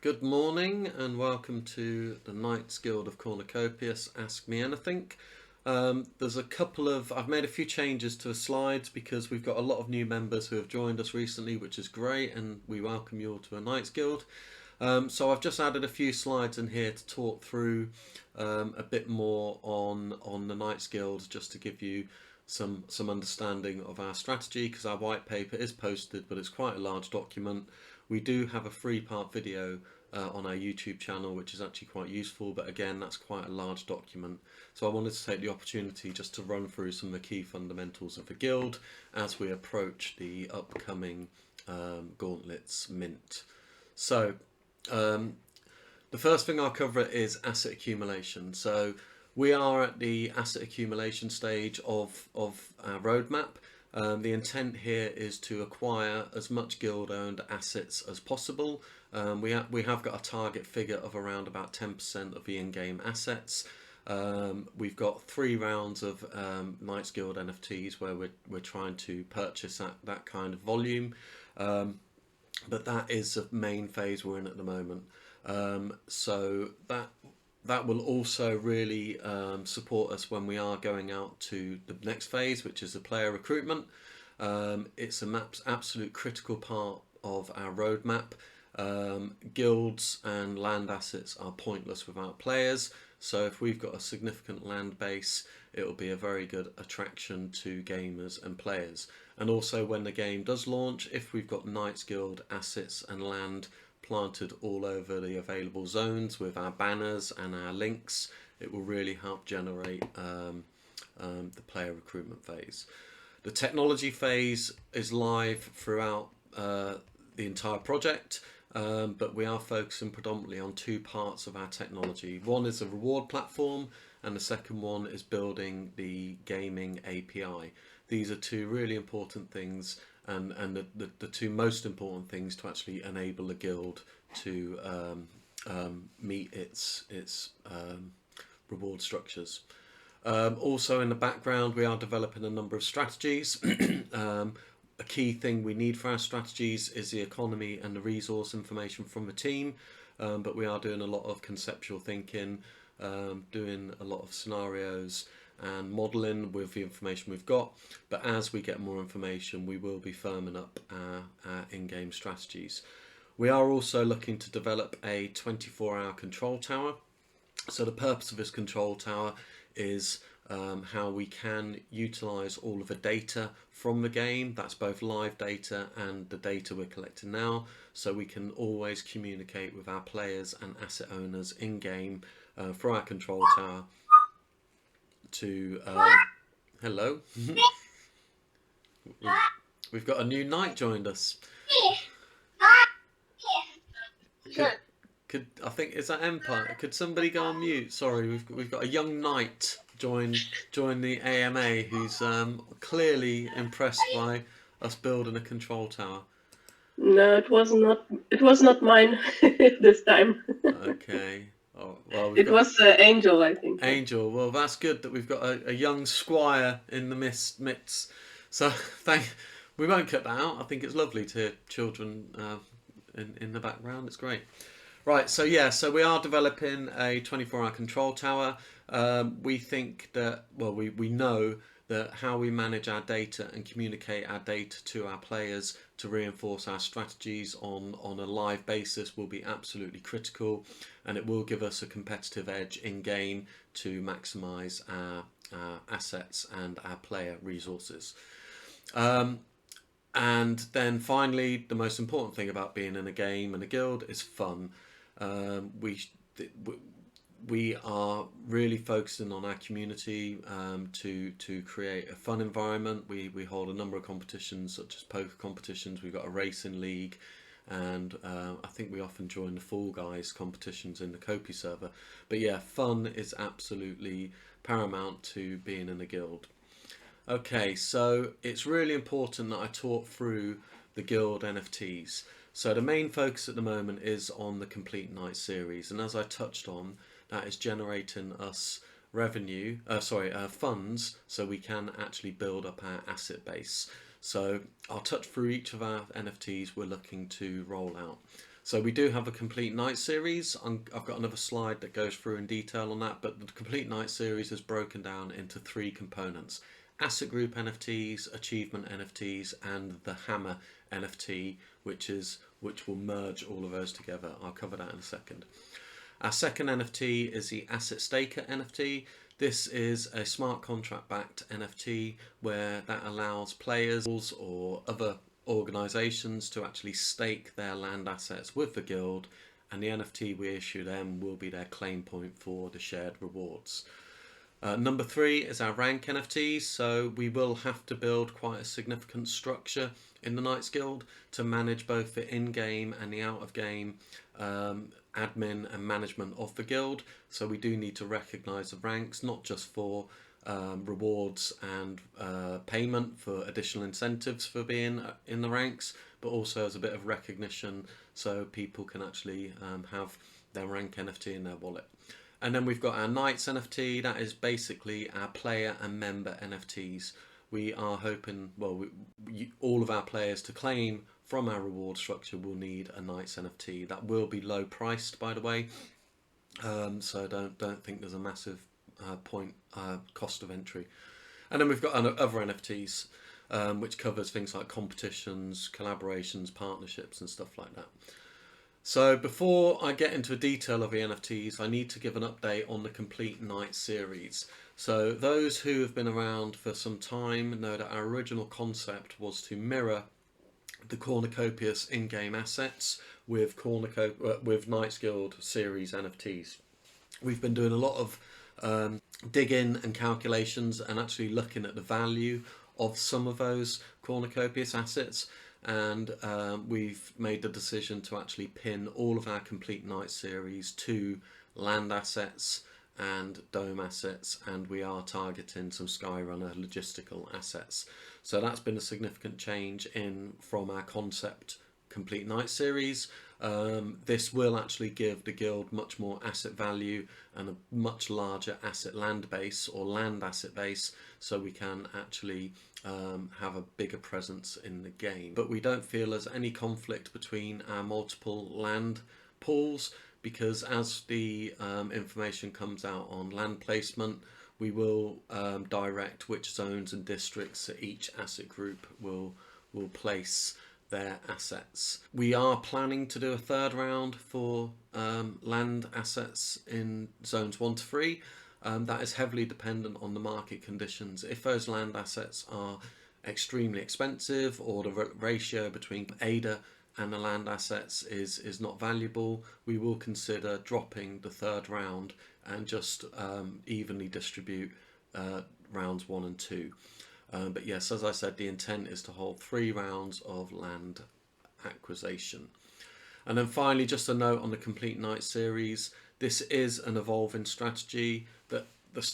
Good morning and welcome to the Knights Guild of Cornucopias Ask Me Anything. There's a couple of, I've made a few changes to the slides because we've got a lot of new members who have joined us recently, which is great, and we welcome you all to a Knights Guild. So I've just added a few slides in here to talk through a bit more on the Knights Guild, just to give you some understanding of our strategy, because our white paper is posted, but it's quite a large document. We do have a 3-part video on our YouTube channel, which is actually quite useful, but again, that's quite a large document. So I wanted to take the opportunity just to run through some of the key fundamentals of the guild as we approach the upcoming Gauntlets Mint. So the first thing I'll cover is asset accumulation. So we are at the asset accumulation stage of our roadmap. The intent here is to acquire as much guild-owned assets as possible. We have got a target figure of around about 10% of the in-game assets. We've got 3 rounds of Knights Guild NFTs where we're trying to purchase that kind of volume. But that is the main phase we're in at the moment. So that will also really support us when we are going out to the next phase, which is the player recruitment. It's an absolute critical part of our roadmap. Guilds and land assets are pointless without players, so if we've got a significant land base, it will be a very good attraction to gamers and players. And also when the game does launch, if we've got Knights Guild assets and land planted all over the available zones with our banners and our links, it will really help generate the player recruitment phase. The technology phase is live throughout the entire project, but we are focusing predominantly on 2 parts of our technology. One is a reward platform, and the second one is building the gaming API. These are 2 really important things, and the 2 most important things to actually enable the guild to meet its reward structures. Also in the background, we are developing a number of strategies. A key thing we need for our strategies is the economy and the resource information from the team, but we are doing a lot of conceptual thinking, doing a lot of scenarios and modelling with the information we've got. But as we get more information, we will be firming up our in-game strategies. We are also looking to develop a 24-hour control tower. So the purpose of this control tower is how we can utilise all of the data from the game. That's both live data and the data we're collecting now, so we can always communicate with our players and asset owners in game through our control tower to hello. We've got a new knight joined us. Could I think, is that Empire? Could somebody go on mute? Sorry, we've got a young knight join the AMA who's clearly impressed by us building a control tower. No, it was not mine this time. Okay. Oh, well, it was Angel, I think. Angel. Well, that's good that we've got a young squire in the midst. So we won't cut that out. I think it's lovely to hear children in the background. It's great. Right, so yeah, so we are developing a 24-hour control tower. We think that, well, we know that how we manage our data and communicate our data to our players to reinforce our strategies on a live basis will be absolutely critical, and it will give us a competitive edge in game to maximise our assets and our player resources. And then finally, the most important thing about being in a game and a guild is fun. We are really focusing on our community to create a fun environment. We hold a number of competitions, such as poker competitions. We've got a racing league, and I think we often join the Fall Guys competitions in the Kopi server. But yeah, fun is absolutely paramount to being in a guild. Okay, so it's really important that I talk through the guild NFTs. So the main focus at the moment is on the Complete Knights series, and as I touched on, that is generating us funds, so we can actually build up our asset base. So I'll touch through each of our NFTs we're looking to roll out. So we do have a complete Knight series. I've got another slide that goes through in detail on that, but the complete Knight series is broken down into 3 components: asset group NFTs, achievement NFTs, and the Hammer NFT, which will merge all of those together. I'll cover that in a second. Our second NFT is the Asset Staker NFT. This is a smart contract backed NFT where that allows players or other organisations to actually stake their land assets with the guild, and the NFT we issue them will be their claim point for the shared rewards. Number 3 is our rank NFTs, so we will have to build quite a significant structure in the Knights Guild to manage both the in-game and the out-of-game admin and management of the guild. So we do need to recognise the ranks, not just for rewards and payment for additional incentives for being in the ranks, but also as a bit of recognition so people can actually have their rank NFT in their wallet. And then we've got our Knights NFT. That is basically our player and member NFTs. We are hoping, well, all of our players to claim from our reward structure will need a Knights NFT. That will be low priced, by the way. So don't think there's a massive cost of entry. And then we've got other NFTs, which covers things like competitions, collaborations, partnerships, and stuff like that. So before I get into the detail of the NFTs, I need to give an update on the complete Knights series. So those who have been around for some time know that our original concept was to mirror the Cornucopias in-game assets with Knights Guild series NFTs. We've been doing a lot of digging and calculations and actually looking at the value of some of those Cornucopias assets, and we've made the decision to actually pin all of our complete Knights series to land assets and dome assets, and we are targeting some Skyrunner logistical assets. So that's been a significant change from our concept complete Knights series. This will actually give the guild much more asset value and a much larger asset land base or land asset base, so we can actually have a bigger presence in the game. But we don't feel there's any conflict between our multiple land pools, because as the information comes out on land placement, we will direct which zones and districts that each asset group will place their assets. We are planning to do a third round for land assets in zones 1 to 3. That is heavily dependent on the market conditions. If those land assets are extremely expensive, or the ratio between ADA and the land assets is not valuable, we will consider dropping the third round and just evenly distribute rounds 1 and 2. But yes, as I said, the intent is to hold 3 rounds of land acquisition. And then finally, just a note on the complete Knights series. This is an evolving strategy. That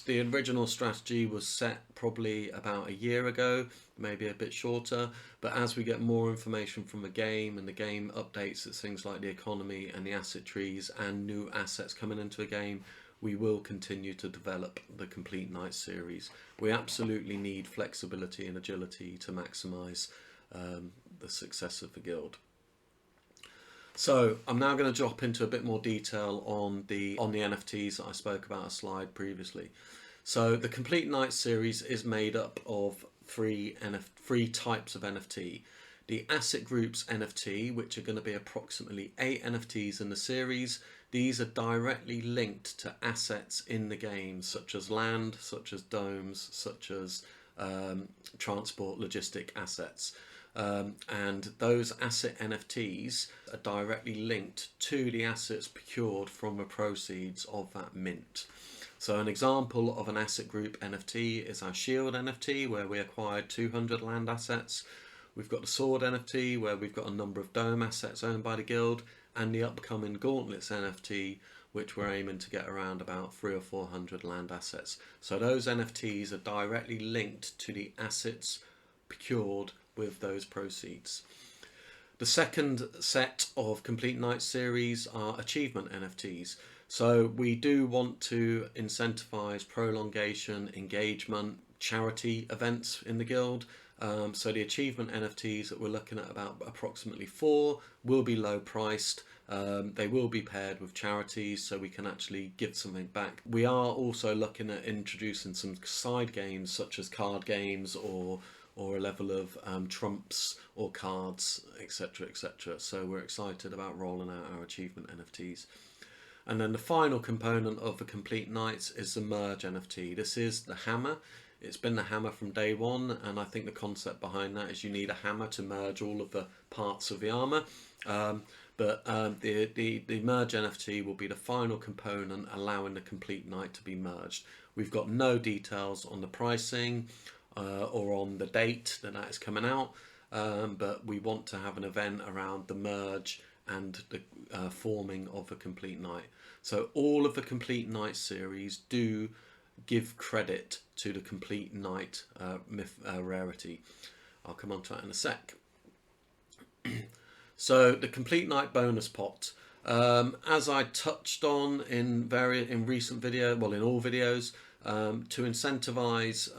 the original strategy was set probably about a year ago, maybe a bit shorter, but as we get more information from the game and the game updates at things like the economy and the asset trees and new assets coming into the game, we will continue to develop the complete Knights series. We absolutely need flexibility and agility to maximise the success of the guild. So I'm now going to drop into a bit more detail on the NFTs that I spoke about a slide previously. So the complete Knights series is made up of three types of NFT. The asset groups NFT, which are going to be approximately 8 NFTs in the series. These are directly linked to assets in the game, such as land, such as domes, such as transport logistic assets. And those asset NFTs are directly linked to the assets procured from the proceeds of that mint. So an example of an asset group NFT is our Shield NFT, where we acquired 200 land assets. We've got the Sword NFT, where we've got a number of dome assets owned by the guild, and the upcoming Gauntlets NFT, which we're aiming to get around about 300 or 400 land assets. So those NFTs are directly linked to the assets procured with those proceeds. The second set of complete Knights series are achievement NFTs. So we do want to incentivize prolongation, engagement, charity events in the guild. So the achievement NFTs that we're looking at, about approximately 4, will be low priced. They will be paired with charities, so we can actually give something back. We are also looking at introducing some side games such as card games or a level of trumps or cards, etc, etc. So we're excited about rolling out our achievement NFTs. And then the final component of the Complete Knights is the Merge NFT. This is the hammer. It's been the hammer from day one, and I think the concept behind that is you need a hammer to merge all of the parts of the armor. The Merge NFT will be the final component allowing the Complete Knight to be merged. We've got no details on the pricing or on the date that is coming out, but we want to have an event around the merge and the forming of a Complete Knight. So all of the Complete Knight series do give credit to the Complete Knight rarity. I'll come on to that in a sec. So the Complete Knight bonus pot, as I touched on in recent video, well, in all videos, to incentivize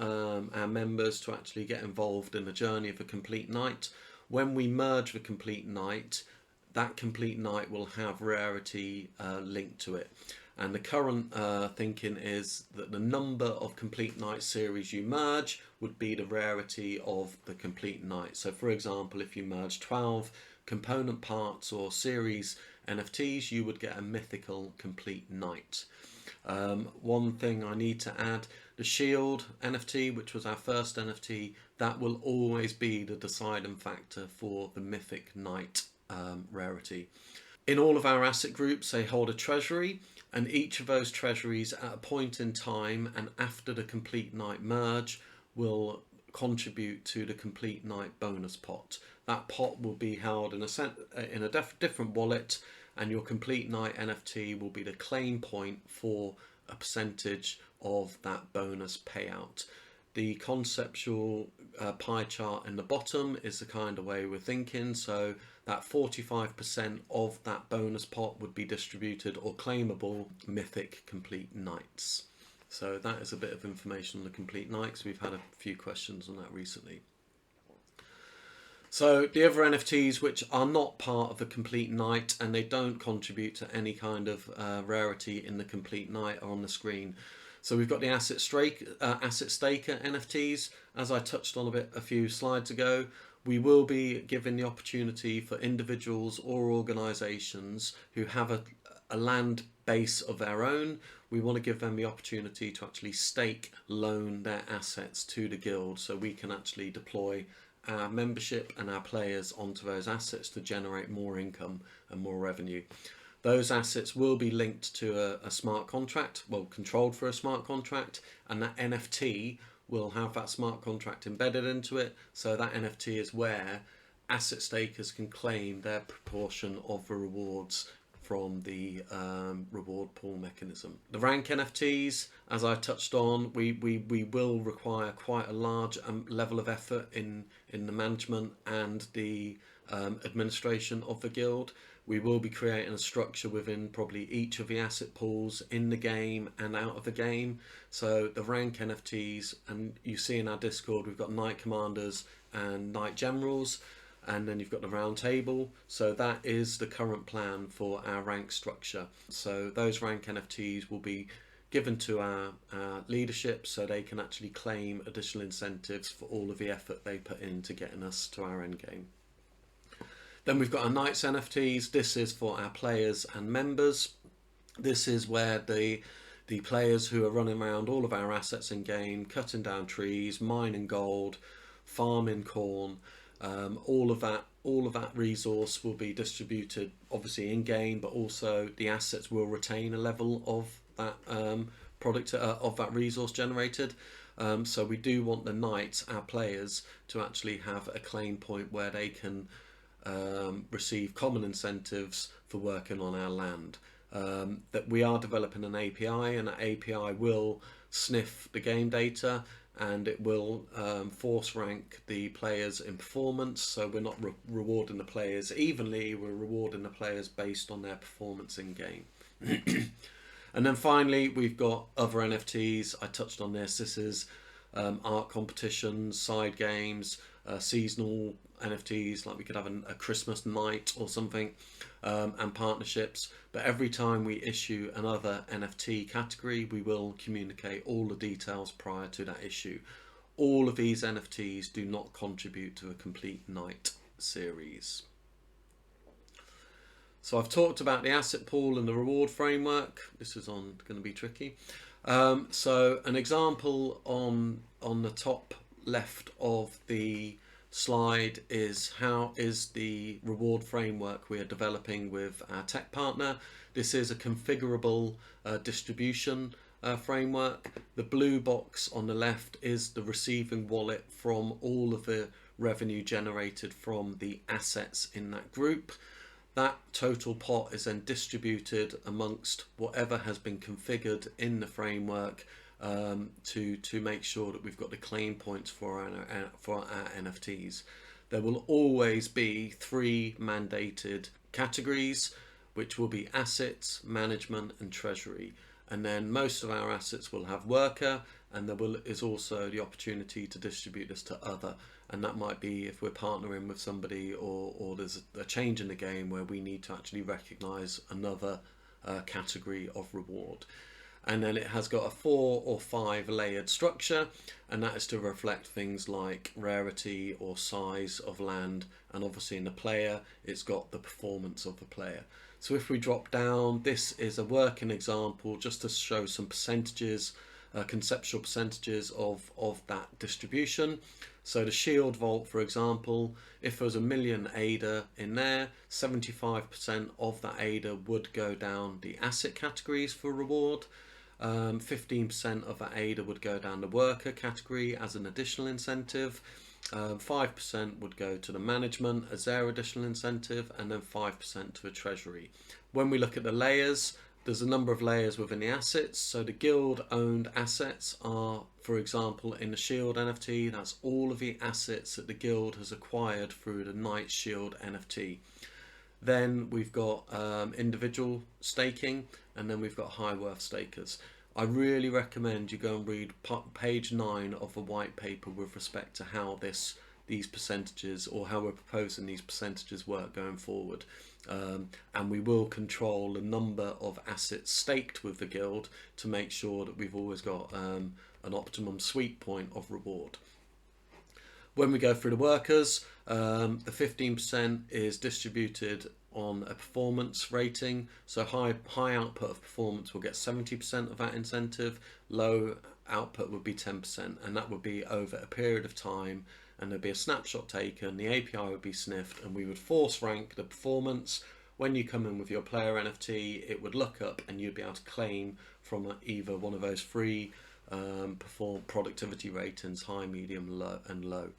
our members to actually get involved in the journey of a Complete Knight. When we merge the Complete Knight, that Complete Knight will have rarity linked to it. And the current thinking is that the number of Complete Knight series you merge would be the rarity of the Complete Knight. So for example, if you merge 12 component parts or series NFTs, you would get a mythical Complete Knight. One thing I need to add, the Shield NFT, which was our first NFT, that will always be the deciding factor for the Mythic Knight rarity. In all of our asset groups, they hold a treasury, and each of those treasuries at a point in time and after the Complete Knight merge will contribute to the Complete Knight bonus pot. That pot will be held in a different wallet, and your Complete Knight NFT will be the claim point for a percentage of that bonus payout. The conceptual pie chart in the bottom is the kind of way we're thinking. So that 45% of that bonus pot would be distributed or claimable Mythic Complete Knights. So that is a bit of information on the Complete Knights. We've had a few questions on that recently. So the other NFTs which are not part of the Complete Knight and they don't contribute to any kind of rarity in the Complete Knight are on the screen. So we've got the Asset Staker NFTs, as I touched on a few slides ago. We will be giving the opportunity for individuals or organisations who have a land base of their own. We want to give them the opportunity to actually loan their assets to the guild, so we can actually deploy our membership and our players onto those assets to generate more income and more revenue. Those assets will be linked to a smart contract, well, controlled for a smart contract, and that NFT will have that smart contract embedded into it. So that NFT is where asset stakers can claim their proportion of the rewards from the reward pool mechanism. The rank NFTs, as I touched on, we will require quite a large level of effort in the management and the administration of the guild. We will be creating a structure within probably each of the asset pools in the game and out of the game. So the rank NFTs, and you see in our Discord, we've got Knight Commanders and Knight Generals, and then you've got the round table. So that is the current plan for our rank structure. So those rank NFTs will be given to our leadership so they can actually claim additional incentives for all of the effort they put into getting us to our end game. Then we've got our Knights NFTs. This is for our players and members. This is where the players who are running around all of our assets in game, cutting down trees, mining gold, farming corn, all of that resource will be distributed obviously in game, but also the assets will retain a level of that product of that resource generated. So we do want the Knights, our players, to actually have a claim point where they can receive common incentives for working on our land. That we are developing an API, and that API will sniff the game data and it will force rank the players in performance. So we're not rewarding the players evenly, we're rewarding the players based on their performance in game. And then finally we've got other NFTs. I touched on this. This is art competitions, side games, seasonal NFTs, like we could have a Christmas night or something, and partnerships. But every time we issue another NFT category, we will communicate all the details prior to that issue. All of these NFTs do not contribute to a complete Knight series. So I've talked about the asset pool and the reward framework. This is going to be tricky. So an example on the top left of the slide is how is the reward framework we are developing with our tech partner. This is a configurable distribution framework. The blue box on the left is the receiving wallet from all of the revenue generated from the assets in that group. That total pot is then distributed amongst whatever has been configured in the framework to make sure that we've got the claim points for our NFTs. There will always be 3 mandated categories, which will be assets, management, and treasury. And then most of our assets will have worker, and there is also the opportunity to distribute this to other. And that might be if we're partnering with somebody, or there's a change in the game where we need to actually recognize another category of reward. And then it has got a 4 or 5 layered structure, and that is to reflect things like rarity or size of land, and obviously in the player it's got the performance of the player. So if we drop down, this is a working example just to show some percentages, conceptual percentages of that distribution. So the shield vault, for example, if there was 1 million ADA in there, 75% of that ADA would go down the asset categories for reward. 15% of that ADA would go down the worker category as an additional incentive. 5% would go to the management as their additional incentive, and then 5% to a treasury. When we look at the layers, there's a number of layers within the assets. So the guild owned assets are, for example, in the Shield NFT, that's all of the assets that the guild has acquired through the Knights Shield NFT. Then we've got individual staking, and then we've got high worth stakers. I really recommend you go and read page 9 of the white paper with respect to how these percentages, or how we're proposing these percentages, work going forward. And we will control the number of assets staked with the guild to make sure that we've always got an optimum sweet point of reward. When we go through the workers, the 15% is distributed on a performance rating. So high output of performance will get 70% of that incentive, low output would be 10%, and that would be over a period of time, and there'd be a snapshot taken, the API would be sniffed, and we would force rank the performance. When you come in with your player NFT, it would look up and you'd be able to claim from either one of those 3 productivity ratings: high, medium, low, and low.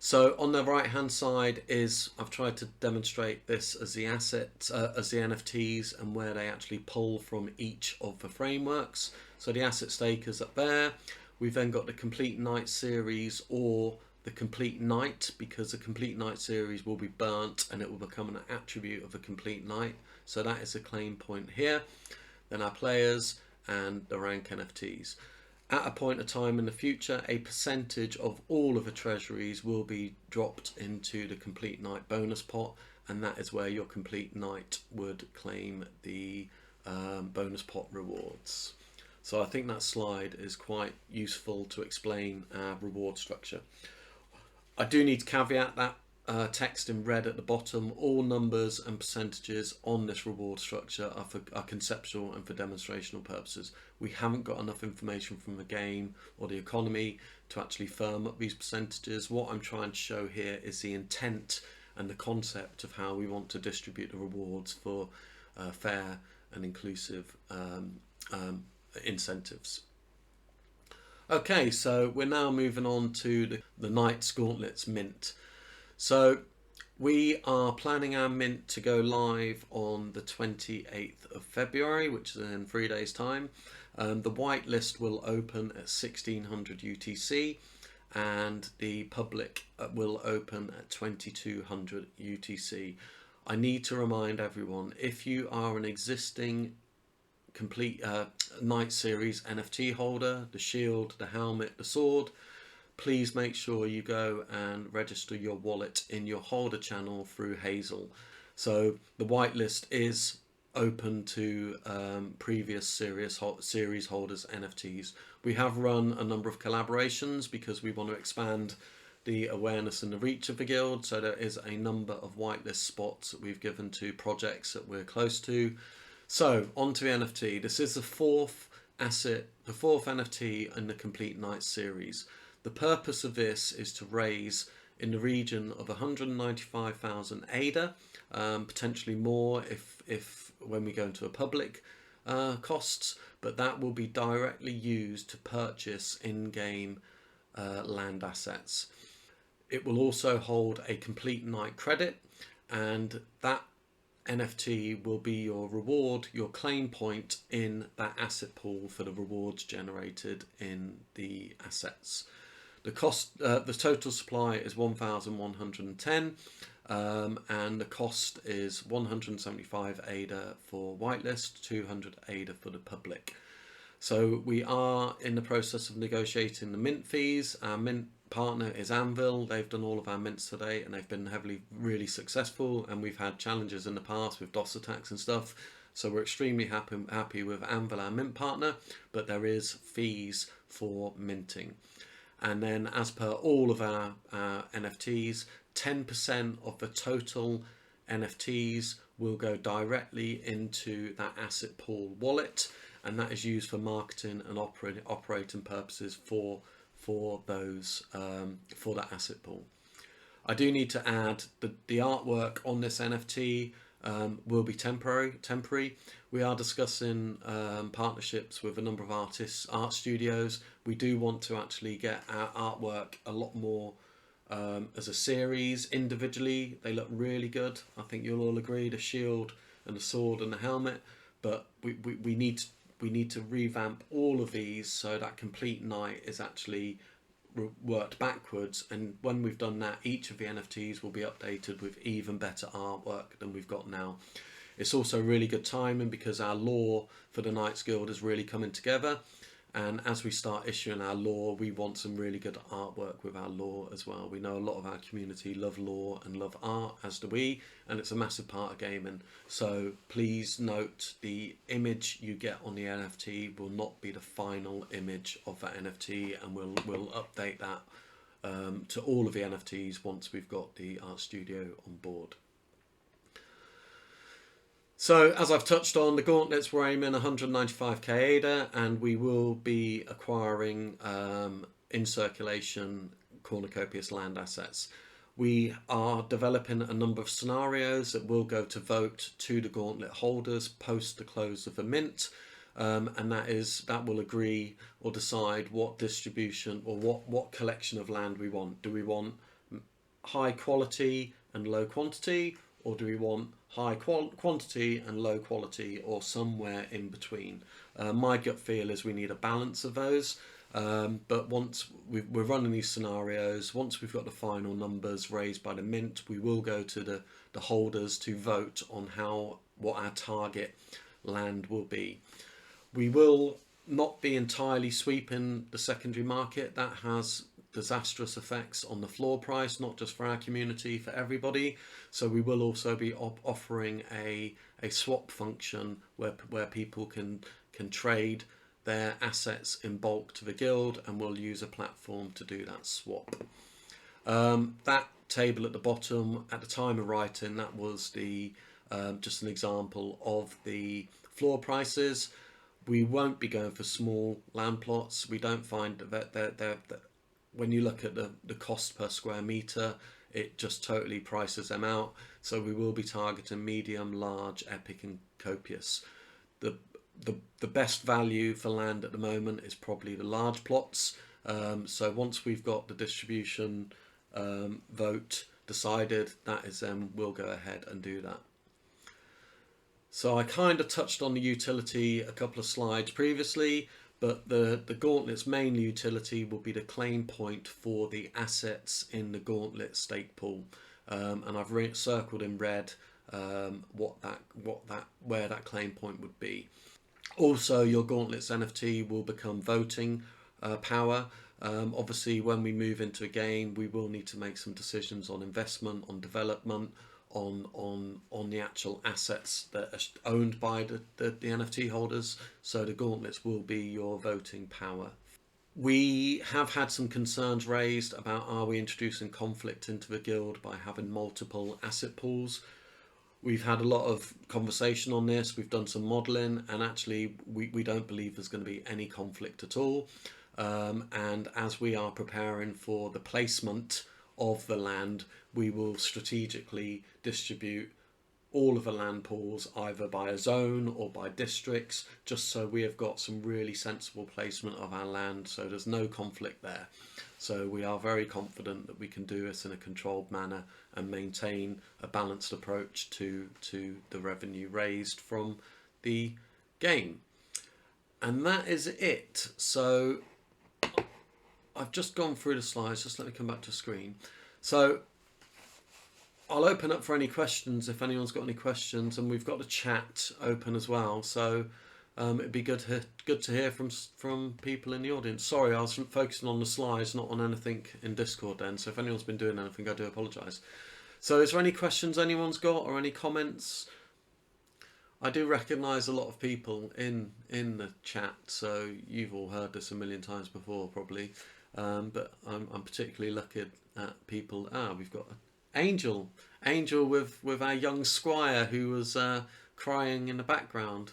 So on the right hand side is, I've tried to demonstrate this as the assets, as the NFTs, and where they actually pull from each of the frameworks. So the asset stakers up there. We've then got the complete Knight series, or the complete Knight, because the complete Knight series will be burnt and it will become an attribute of a complete Knight. So that is a claim point here. Then our players and the rank NFTs. At a point of time in the future, a percentage of all of the treasuries will be dropped into the complete Knight bonus pot, and that is where your complete Knight would claim the bonus pot rewards. So I think that slide is quite useful to explain our reward structure. I do need to caveat that text in red at the bottom. All numbers and percentages on this reward structure are conceptual and for demonstrational purposes. We haven't got enough information from the game or the economy to actually firm up these percentages. What I'm trying to show here is the intent and the concept of how we want to distribute the rewards for fair and inclusive incentives. Okay, so we're now moving on to the Knights Gauntlets Mint. So we are planning our mint to go live on the 28th of February, which is in 3 days' time. The whitelist will open at 1600 UTC, and the public will open at 2200 UTC. I need to remind everyone, if you are an existing complete Knight Series NFT holder, the shield, the helmet, the sword, please make sure you go and register your wallet in your holder channel through Hazel. So the whitelist is open to previous series holders NFTs. We have run a number of collaborations because we want to expand the awareness and the reach of the guild, so there is a number of whitelist spots that we've given to projects that we're close to. So on to the NFT. This is the fourth NFT in the Complete Knights series. The purpose of this is to raise in the region of 195,000 ADA, potentially more if when we go into a public costs, but that will be directly used to purchase in-game land assets. It will also hold a complete Knight credit, and that NFT will be your reward, your claim point in that asset pool for the rewards generated in the assets. The cost, the total supply is 1,110, and the cost is 175 ADA for whitelist, 200 ADA for the public. So we are in the process of negotiating the mint fees. Our mint partner is Anvil. They've done all of our mints today, and they've been really successful, and we've had challenges in the past with DOS attacks and stuff, so we're extremely happy with Anvil, our mint partner, but there is fees for minting. And then as per all of our NFTs, 10% of the total NFTs will go directly into that asset pool wallet, and that is used for marketing and operating purposes for those for that asset pool. I do need to add that the artwork on this NFT will be temporary. We are discussing partnerships with a number of artists, art studios. We do want to actually get our artwork a lot more as a series individually. They look really good. I think you'll all agree, the shield and the sword and the helmet, but we need to revamp all of these so that complete Knight is actually worked backwards, and when we've done that, each of the NFTs will be updated with even better artwork than we've got now. It's also really good timing because our lore for the Knights Guild is really coming together, and as we start issuing our lore, we want some really good artwork with our lore as well. We know a lot of our community love lore and love art, as do we, and it's a massive part of gaming. So please note, the image you get on the NFT will not be the final image of that NFT, and we'll update that to all of the NFTs once we've got the art studio on board. So as I've touched on, the Gauntlets, we're aiming 195k ADA, and we will be acquiring in circulation cornucopious land assets. We are developing a number of scenarios that will go to vote to the Gauntlet holders post the close of the mint, and that will agree or decide what distribution or what collection of land we want. Do we want high quality and low quantity, or do we want high quantity and low quality, or somewhere in between? My gut feel is we need a balance of those, but once we're running these scenarios, once we've got the final numbers raised by the mint, we will go to the holders to vote on what our target land will be. We will not be entirely sweeping the secondary market. That has disastrous effects on the floor price, not just for our community, for everybody. So we will also be offering a swap function where people can trade their assets in bulk to the guild, and we'll use a platform to do that swap. That table at the bottom, at the time of writing, that was the just an example of the floor prices. We won't be going for small land plots. We don't find that when you look at the cost per square meter, it just totally prices them out. So we will be targeting medium, large, epic and copious. The best value for land at the moment is probably the large plots. So once we've got the distribution vote decided, that is then we'll go ahead and do that. So I kind of touched on the utility a couple of slides previously, but the Gauntlet's main utility will be the claim point for the assets in the Gauntlet stake pool, and I've circled in red where that claim point would be. Also, your Gauntlets NFT will become voting power. Obviously, when we move into a game, we will need to make some decisions on investment, on development, on the actual assets that are owned by the NFT holders. So the gauntlets will be your voting power. We have had some concerns raised about, are we introducing conflict into the guild by having multiple asset pools? We've had a lot of conversation on this. We've done some modelling, and actually we don't believe there's going to be any conflict at all. And as we are preparing for the placement of the land, we will strategically distribute all of the land pools either by a zone or by districts, just so we have got some really sensible placement of our land, so there's no conflict there. So we are very confident that we can do this in a controlled manner and maintain a balanced approach to the revenue raised from the game. And that is it. So I've just gone through the slides. Just let me come back to screen. So I'll open up for any questions if anyone's got any questions, and we've got the chat open as well. So it'd be good to hear from people in the audience. Sorry, I was focusing on the slides, not on anything in Discord then. So if anyone's been doing anything, I do apologise. So is there any questions anyone's got or any comments? I do recognise a lot of people in the chat, so you've all heard this a million times before probably. But I'm particularly looking at people. We've got Angel with our young squire who was crying in the background.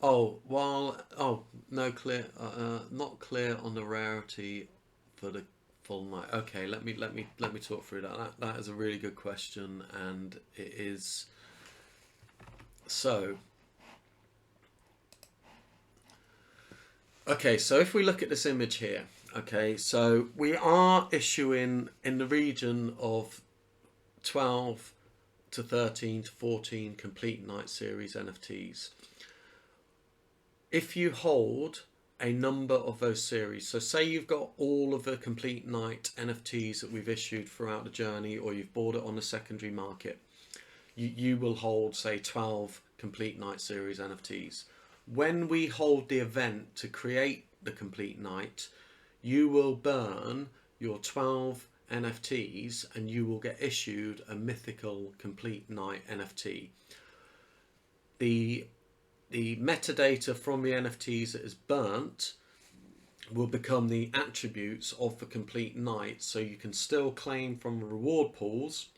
No clear, not clear on the rarity for the full night. Okay, let me talk through that. That is a really good question, and it is so. Okay, so if we look at this image here, okay, so we are issuing in the region of 12 to 13 to 14 complete Knights Series NFTs. If you hold a number of those series, so say you've got all of the complete Knight NFTs that we've issued throughout the journey, or you've bought it on the secondary market, you will hold, say, 12 complete Knight Series NFTs. When we hold the event to create the complete Knight, you will burn your 12 NFTs and you will get issued a mythical complete Knight NFT. The metadata from the NFTs that is burnt will become the attributes of the complete Knight, so you can still claim from the reward pools,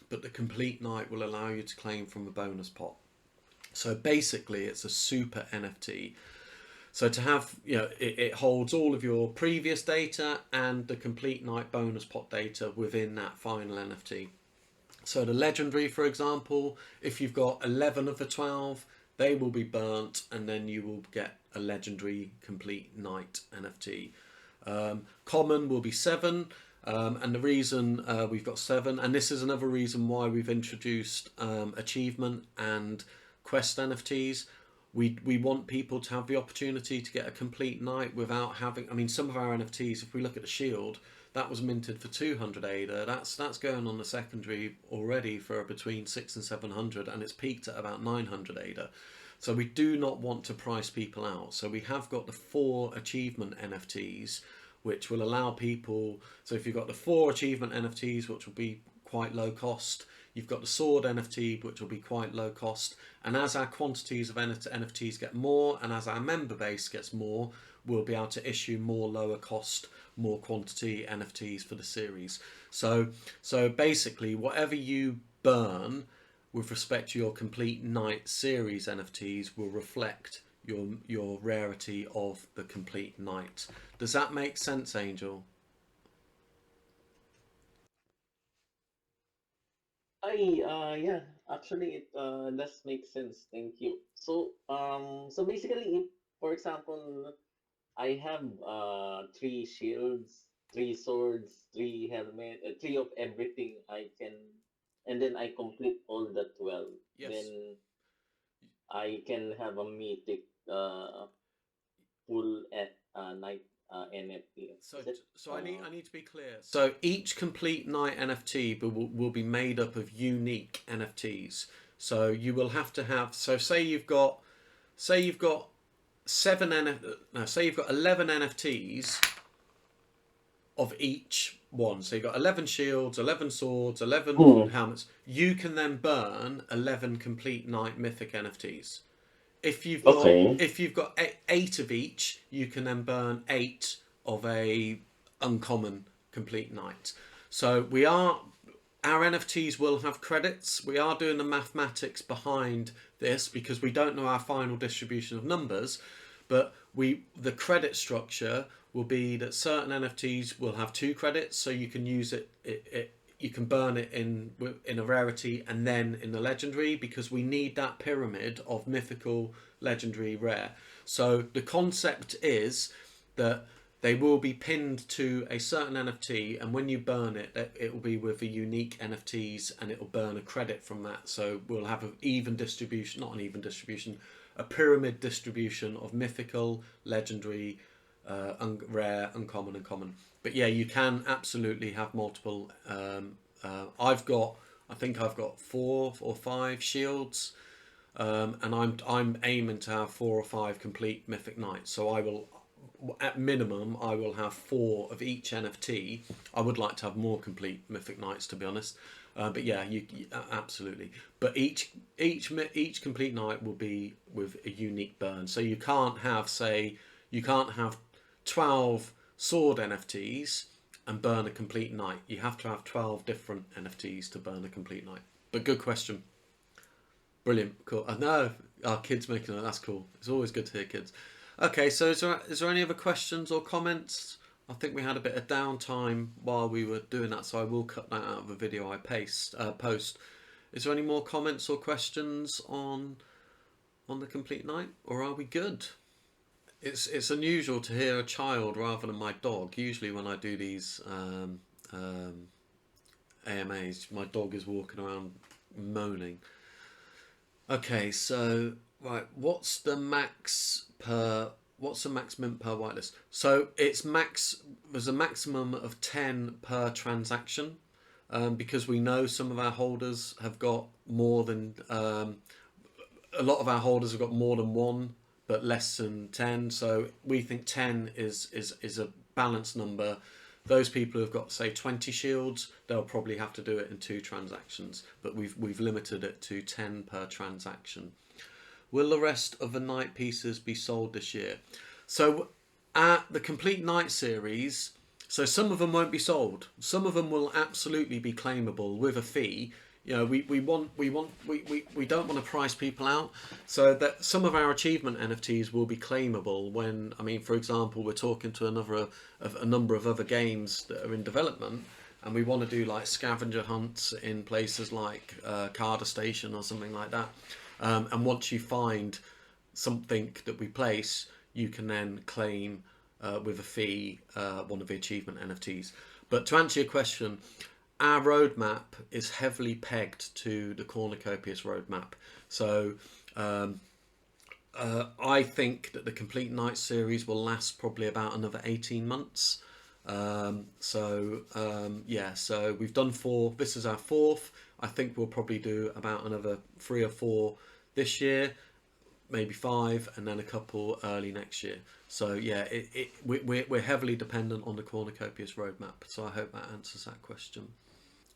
but the complete Knight will allow you to claim from the bonus pot. So basically it's a super NFT. So to have, it holds all of your previous data and the complete Knight bonus pot data within that final NFT. So the legendary, for example, if you've got 11 of the 12, they will be burnt, and then you will get a legendary complete Knight NFT. Common will be 7, and the reason we've got 7, and this is another reason why we've introduced achievement and quest NFTs. We want people to have the opportunity to get a complete Knight without having, some of our NFTs, if we look at the shield, that was minted for 200 ADA. That's going on the secondary already for between 600 and 700, and it's peaked at about 900 ADA. So we do not want to price people out. So we have got the 4 achievement NFTs, which will allow people. So if you've got the 4 achievement NFTs, which will be quite low cost, you've got the sword NFT, which will be quite low cost. And as our quantities of NFTs get more, and as our member base gets more, we'll be able to issue more lower cost, more quantity NFTs for the series. So basically, whatever you burn with respect to your complete Knight series NFTs will reflect your rarity of the complete Knight. Does that make sense, Angel? Yeah, actually it does make sense. Thank you. So basically, if for example, I have 3 shields, 3 swords, 3 helmet, 3 of everything I can, and then I complete all the 12, Yes. then I can have a mythic full at night NFT. So, Is it? so I need to be clear. So each complete Knight NFT will be made up of unique NFTs. So you will have to have. So say you've got say you've got 11 NFTs of each one. So you've got 11 shields, 11 swords, 11 helmets. You can then burn 11 complete Knight Mythic NFTs. If you've got 8 of each, you can then burn 8 of a uncommon complete Knight. So our NFTs will have credits. We are doing the mathematics behind this because we don't know our final distribution of numbers, but the credit structure will be that certain NFTs will have 2 credits, so you can use it. You can burn it in a rarity and then in the legendary, because we need that pyramid of mythical, legendary, rare. So the concept is that they will be pinned to a certain NFT, and when you burn it, it will be with the unique NFTs, and it will burn a credit from that. So we'll have an even distribution, not an even distribution, a pyramid distribution of mythical, legendary, rare, uncommon, and common. But yeah, you can absolutely have multiple. I think I've got 4 or 5 shields, and I'm aiming to have 4 or 5 complete Mythic Knights. So I will, at minimum, I will have 4 of each NFT. I would like to have more complete Mythic Knights, to be honest. But yeah, you absolutely. But each complete Knight will be with a unique burn. So you can't have 12 sword NFTs and burn a complete Knight. You have to have 12 different NFTs to burn a complete Knight. But good question. Brilliant. Cool. I know our kids making that. That's cool. It's always good to hear kids. Okay, so is there any other questions or comments? I think we had a bit of downtime while we were doing that, so I will cut that out of the video I post. Is there any more comments or questions on the complete Knight, or are we good? It's unusual to hear a child rather than my dog. Usually when I do these AMAs, my dog is walking around moaning. Okay, so right, what's the max mint per whitelist? So there's a maximum of 10 per transaction, because we know some of our holders have got more than a lot of our holders have got more than 1, but less than 10. So we think 10 is a balanced number. Those people who've got, say, 20 shields, they'll probably have to do it in 2 transactions, but we've limited it to 10 per transaction. Will the rest of the Knight pieces be sold this year? So at the Complete Knight series, so some of them won't be sold. Some of them will absolutely be claimable with a fee. You know, we don't want to price people out, so that some of our achievement NFTs will be claimable when, I mean, for example, we're talking to a number of other games that are in development, and we want to do like scavenger hunts in places like Carter Station or something like that. And once you find something that we place, you can then claim with a fee one of the achievement NFTs. But to answer your question, our roadmap is heavily pegged to the Cornucopias roadmap. So I think that the Complete Knight series will last probably about another 18 months. Yeah, so we've done 4. This is our 4th. I think we'll probably do about another 3 or 4 this year, maybe 5, and then a couple early next year. So yeah, we're heavily dependent on the Cornucopias roadmap. So I hope that answers that question.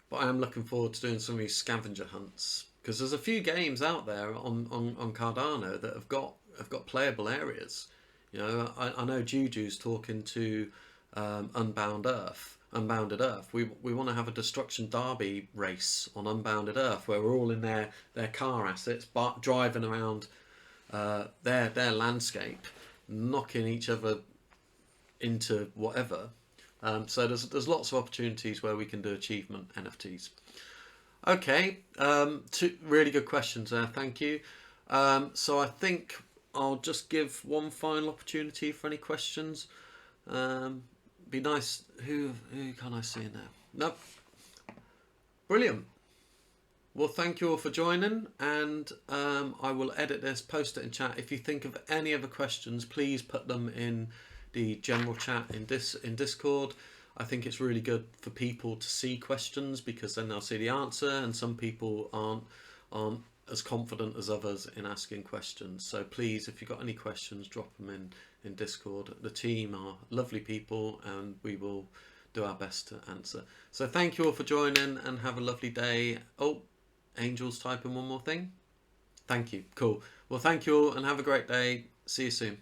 But I am looking forward to doing some of these scavenger hunts, because there's a few games out there on Cardano that have got playable areas. You know, I know Juju's talking to Unbounded Earth. We want to have a destruction derby race on Unbounded Earth, where we're all in their car assets, but driving around their landscape, knocking each other into whatever. So there's lots of opportunities where we can do achievement NFTs. Okay, 2 really good questions there. Thank you. So I think I'll just give one final opportunity for any questions. Be nice. Who can I see now? Nope. Brilliant. Well, thank you all for joining, and I will edit this, post it in chat. If you think of any other questions, please put them in the general chat in Discord. I think it's really good for people to see questions, because then they'll see the answer, and some people aren't as confident as others in asking questions. So please, if you've got any questions, drop them in Discord. The team are lovely people and we will do our best to answer. So thank you all for joining and have a lovely day. Oh, Angel's typing one more thing. Thank you. Cool. Well, thank you all and have a great day. See you soon.